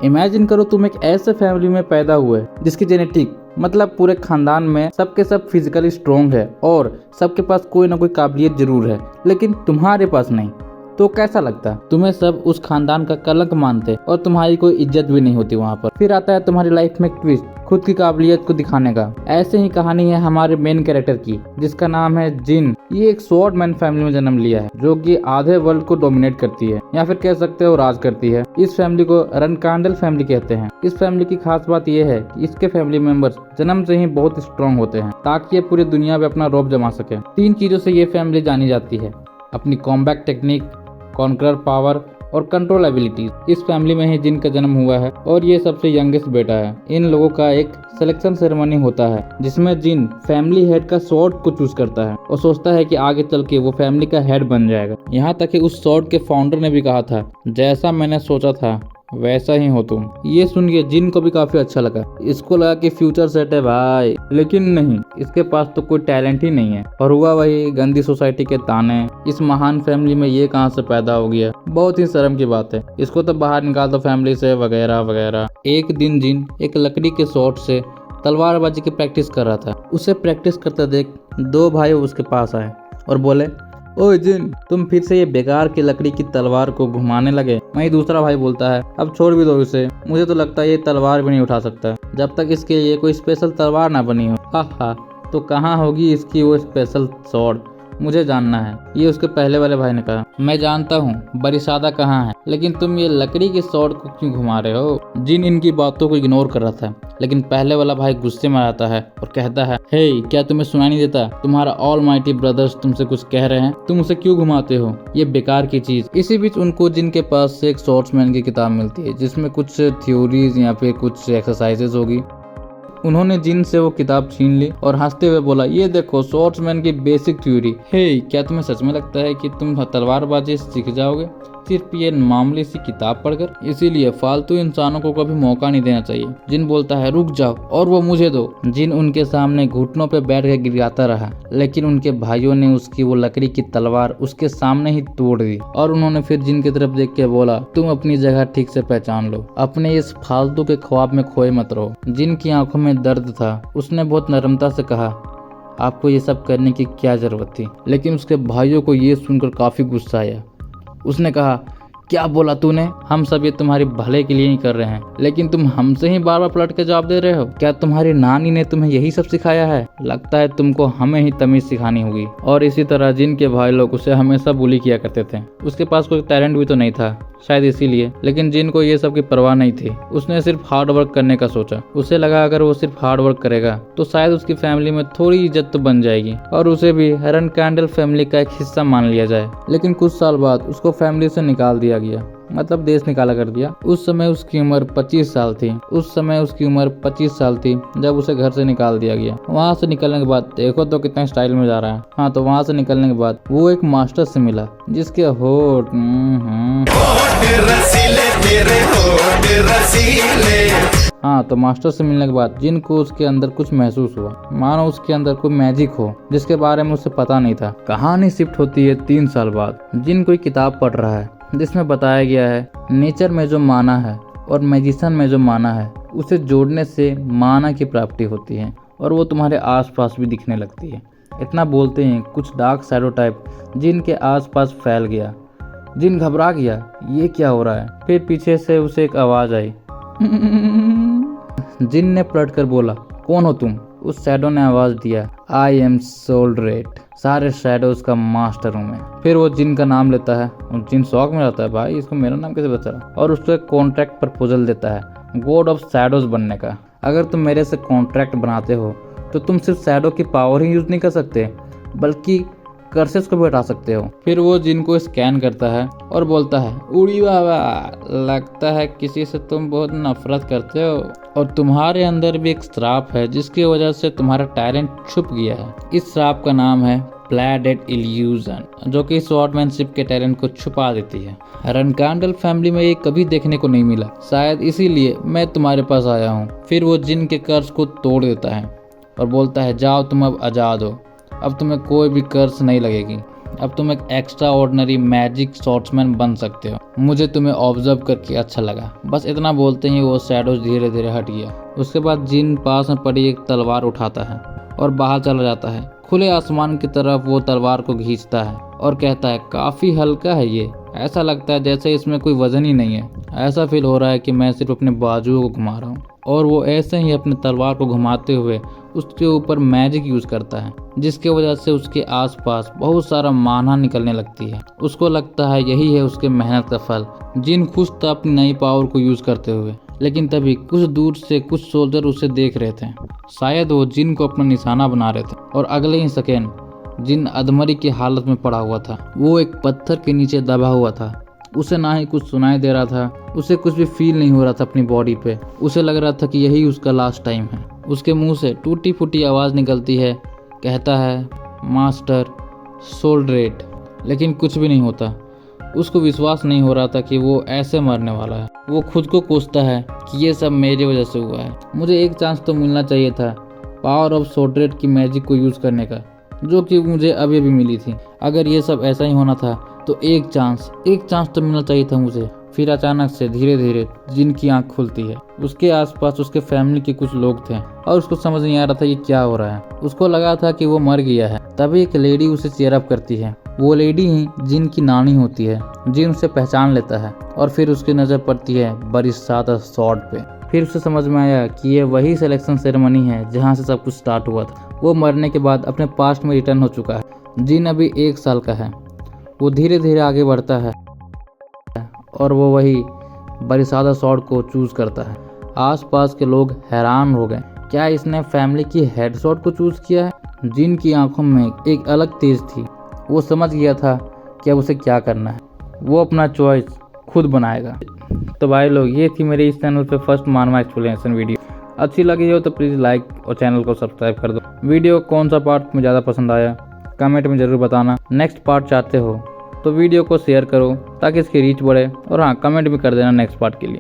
Imagine करो तुम एक ऐसे फैमिली में पैदा हुए जिसकी जेनेटिक मतलब पूरे खानदान में सबके सब फिजिकली स्ट्रोंग है और सबके पास कोई ना कोई काबिलियत जरूर है, लेकिन तुम्हारे पास नहीं। तो कैसा लगता? तुम्हें सब उस खानदान का कलंक मानते और तुम्हारी कोई इज्जत भी नहीं होती वहाँ पर। फिर आता है तुम्हारी लाइफ में एक ट्विस्ट, खुद की काबिलियत को दिखाने का। ऐसे ही कहानी है हमारे मेन कैरेक्टर की, जिसका नाम है जिन। ये एक स्वॉर्डमैन फैमिली में जन्म लिया है जो कि आधे वर्ल्ड को डोमिनेट करती है, या फिर कह सकते हो राज करती है। इस फैमिली को रनकांडल फैमिली कहते हैं। इस फैमिली की खास बात यह है कि इसके फैमिली मेंबर्स जन्म से ही बहुत स्ट्रॉन्ग होते हैं ताकि ये पूरी दुनिया में अपना रौब जमा सके। 3 चीजों से ये फैमिली जानी जाती है, अपनी कॉम्बैट टेक्निक, कॉन्करर पावर और कंट्रोल एबिलिटीज। इस फैमिली में ही जिन का जन्म हुआ है और ये सबसे यंगेस्ट बेटा है। इन लोगों का एक सिलेक्शन सेरेमनी होता है जिसमें जिन फैमिली हेड का स्वॉर्ड को चूज करता है और सोचता है कि आगे चल के वो फैमिली का हेड बन जाएगा। यहाँ तक कि उस स्वॉर्ड के फाउंडर ने भी कहा था, जैसा मैंने सोचा था वैसा ही हो तुम। ये सुन के जिन को भी काफी अच्छा लगा। इसको लगा कि फ्यूचर सेट है भाई, लेकिन नहीं, इसके पास तो कोई टैलेंट ही नहीं है। और हुआ वही गंदी सोसाइटी के ताने, इस महान फैमिली में ये कहाँ से पैदा हो गया, बहुत ही शर्म की बात है, इसको तो बाहर निकाल दो फैमिली से, वगैरह वगैरह। एक दिन जिन एक लकड़ी के शॉट से तलवारबाजी की प्रैक्टिस कर रहा था। उसे प्रैक्टिस करते देख 2 भाई उसके पास आए और बोले, ओए जिन, तुम फिर से ये बेकार की लकड़ी की तलवार को घुमाने लगे। वहीं दूसरा भाई बोलता है, अब छोड़ भी दो इसे, मुझे तो लगता है ये तलवार भी नहीं उठा सकता जब तक इसके लिए कोई स्पेशल तलवार ना बनी हो। हा, तो कहाँ होगी इसकी वो स्पेशल स्वॉर्ड, मुझे जानना है। ये उसके पहले वाले भाई ने कहा, मैं जानता हूँ बरिसादा कहाँ है, लेकिन तुम ये लकड़ी के स्वॉर्ड को क्यों घुमा रहे हो? जिन इनकी बातों को इग्नोर कर रहा था, लेकिन पहले वाला भाई गुस्से में आता है और कहता है, हे, क्या तुम्हें सुनाई नहीं देता? तुम्हारा ऑल माइटी ब्रदर्स तुमसे कुछ कह रहे हैं, तुम उसे क्यों घुमाते हो, ये बेकार की चीज। इसी बीच उनको जिन के पास से एक स्वॉर्ड्समैन की किताब मिलती है जिसमें कुछ थ्योरीज या फिर कुछ एक्सरसाइजेज होगी। उन्होंने जिन से वो किताब छीन ली और हंसते हुए बोला, ये देखो स्वॉर्ड्समैन की बेसिक थ्योरी। हे, क्या तुम्हें सच में लगता है कि तुम तलवारबाजी सीख जाओगे सिर्फ ये मामूली सी किताब पढ़कर? इसीलिए फालतू इंसानों को कभी मौका नहीं देना चाहिए। जिन बोलता है, रुक जाओ और वो मुझे दो। जिन उनके सामने घुटनों पे बैठ कर गिड़गिड़ाता रहा, लेकिन उनके भाइयों ने उसकी वो लकड़ी की तलवार उसके सामने ही तोड़ दी और उन्होंने फिर जिन की तरफ देख के बोला, तुम अपनी जगह ठीक से पहचान लो, अपने इस फालतू के ख्वाब में खोए मत रहो। जिन की आंखों में दर्द था। उसने बहुत नरमता से कहा, आपको ये सब करने की क्या जरूरत थी? लेकिन उसके भाइयों को ये सुनकर काफी गुस्सा आया। उसने कहा, क्या बोला तूने? हम सब ये तुम्हारे भले के लिए ही कर रहे हैं, लेकिन तुम हमसे ही बार बार पलट के जवाब दे रहे हो। क्या तुम्हारी नानी ने तुम्हें यही सब सिखाया है? लगता है तुमको हमें ही तमीज सिखानी होगी। और इसी तरह जिन के भाई लोग उसे हमेशा बुली किया करते थे। उसके पास कोई टैलेंट भी तो नहीं था, शायद इसीलिए, लेकिन जिन को ये सब की परवाह नहीं थी। उसने सिर्फ हार्ड वर्क करने का सोचा। उसे लगा अगर वो सिर्फ हार्ड वर्क करेगा तो शायद उसकी फैमिली में थोड़ी इज्जत तो बन जाएगी और उसे भी रनकांडल फैमिली का एक हिस्सा मान लिया जाए। लेकिन कुछ साल बाद उसको फैमिली से निकाल दिया गया, मतलब देश निकाला कर दिया। उस समय उसकी उम्र 25 साल थी। जब उसे घर से निकाल दिया गया। वहाँ से निकलने के बाद देखो तो कितना स्टाइल में जा रहा है। हाँ, तो वहाँ से निकलने के बाद वो एक मास्टर से मिला जिसके होठ हाँ, तो मास्टर से मिलने के बाद जिन को उसके अंदर कुछ महसूस हुआ, मानो उसके अंदर कोई मैजिक हो जिसके बारे में उसे पता नहीं था। कहानी शिफ्ट होती है 3 साल बाद। जिन कोई किताब पढ़ रहा है जिसमें बताया गया है नेचर में जो माना है और मैजिशियन में जो माना है उसे जोड़ने से माना की प्राप्ति होती है और वो तुम्हारे आसपास भी दिखने लगती है। इतना बोलते हैं कुछ डार्क शैडो टाइप जिन के आसपास फैल गया। जिन घबरा गया, ये क्या हो रहा है? फिर पीछे से उसे एक आवाज आई। जिन ने पलट कर बोला, कौन हो तुम? उस शैडो ने आवाज दिया, आई एम सोल्ड्रेट, सारे शैडोज का मास्टर हूँ मैं। फिर वो जिन का नाम लेता है और जिन शौक में रहता है, भाई इसको मेरा नाम कैसे बचा रहा, और उसको एक कॉन्ट्रैक्ट प्रपोजल देता है गॉड ऑफ शैडोज बनने का। अगर तुम मेरे से कॉन्ट्रैक्ट बनाते हो तो तुम सिर्फ शैडो की पावर ही यूज नहीं कर सकते बल्कि कर्सेस को भी हटा सकते हो। फिर वो जिन को स्कैन करता है और बोलता है, उड़ी बाबा, लगता है किसी से तुम बहुत नफरत करते हो और तुम्हारे अंदर भी एक श्राप है जिसकी वजह से तुम्हारा टैलेंट छुप गया है। इस श्राप का नाम है प्लेडेड इल्यूजन, जो कि स्वॉर्डमैनशिप के टैलेंट को छुपा देती है। रनकांडल फैमिली में ये कभी देखने को नहीं मिला, शायद इसीलिए मैं तुम्हारे पास आया हूँ। फिर वो जिन के कर्ज को तोड़ देता है और बोलता है, जाओ तुम अब आजाद हो, अब तुम्हें कोई भी कर्ज नहीं लगेगी। अब तुम एक एक्स्ट्रा ऑर्डिनरी मैजिक स्वॉर्ड्समैन बन सकते हो। मुझे तुम्हें ऑब्जर्व करके अच्छा लगा। बस इतना बोलते ही वो शैडोज धीरे धीरे हट गया। उसके बाद जिन पास में पड़ी एक तलवार उठाता है और बाहर चला जाता है। खुले आसमान की तरफ वो तलवार को खींचता है और कहता है, काफी हल्का है ये। ऐसा लगता है जैसे इसमें कोई वजन ही नहीं है। ऐसा फील हो रहा है कि मैं सिर्फ अपने बाजुओं को घुमा रहा हूँ। और वो ऐसे ही अपने तलवार को घुमाते हुए उसके ऊपर मैजिक यूज करता है, जिसकी वजह से उसके आसपास बहुत सारा माना निकलने लगती है। उसको लगता है यही है उसके मेहनत का फल। जिन खुश था अपनी नई पावर को यूज करते हुए, लेकिन तभी कुछ दूर से कुछ सोल्जर उसे देख रहे थे। शायद वो जिन को अपना निशाना बना रहे थे और अगले ही सेकेंड जिन अधमरी की हालत में पड़ा हुआ था। वो एक पत्थर के नीचे दबा हुआ था। उसे ना ही कुछ सुनाई दे रहा था, उसे कुछ भी फील नहीं हो रहा था अपनी बॉडी पे। उसे लग रहा था कि यही उसका लास्ट टाइम है। उसके मुंह से टूटी फूटी आवाज़ निकलती है, कहता है, मास्टर सोल्ड्रेट। लेकिन कुछ भी नहीं होता। उसको विश्वास नहीं हो रहा था कि वो ऐसे मरने वाला है। वो खुद को कोसता है कि ये सब मेरी वजह से हुआ है। मुझे एक चांस तो मिलना चाहिए था पावर ऑफ सोल्ड्रेट की मैजिक को यूज़ करने का, जो कि मुझे अभी अभी मिली थी। अगर ये सब ऐसा ही होना था तो एक चांस तो मिलना चाहिए था मुझे। फिर अचानक से धीरे धीरे जिन की आंख खुलती है। उसके आसपास उसके फैमिली के कुछ लोग थे और उसको समझ नहीं आ रहा था ये क्या हो रहा है। उसको लगा था कि वो मर गया है। तभी एक लेडी उसे चीयर अप करती है। वो लेडी ही जिन की नानी होती है। जिन उसे पहचान लेता है और फिर उसकी नज़र पड़ती है बरिसादा स्वॉर्ड पे। फिर उसे समझ में आया कि ये वही सिलेक्शन सेरेमनी है जहाँ से सब कुछ स्टार्ट हुआ था। वो मरने के बाद अपने पास्ट में रिटर्न हो चुका है। जिन अभी 1 साल का है। वो धीरे धीरे आगे बढ़ता है और वो वही बरिसादा स्वॉर्ड को चूज करता है। आसपास के लोग हैरान हो गए, क्या इसने फैमिली की हेड स्वॉर्ड को चूज किया है? जिन की आंखों में एक अलग तेज थी। वो समझ गया था कि अब उसे क्या करना है। वो अपना चॉइस खुद बनाएगा। तो भाई लोग, ये थी मेरे इस चैनल पे फर्स्ट मानवा एक्सप्लेनेशन वीडियो। अच्छी लगी हो तो प्लीज़ लाइक और चैनल को सब्सक्राइब कर दो। वीडियो कौन सा पार्ट में ज़्यादा पसंद आया कमेंट में ज़रूर बताना। नेक्स्ट पार्ट चाहते हो तो वीडियो को शेयर करो ताकि इसकी रीच बढ़े। और हाँ, कमेंट भी कर देना नेक्स्ट पार्ट के लिए।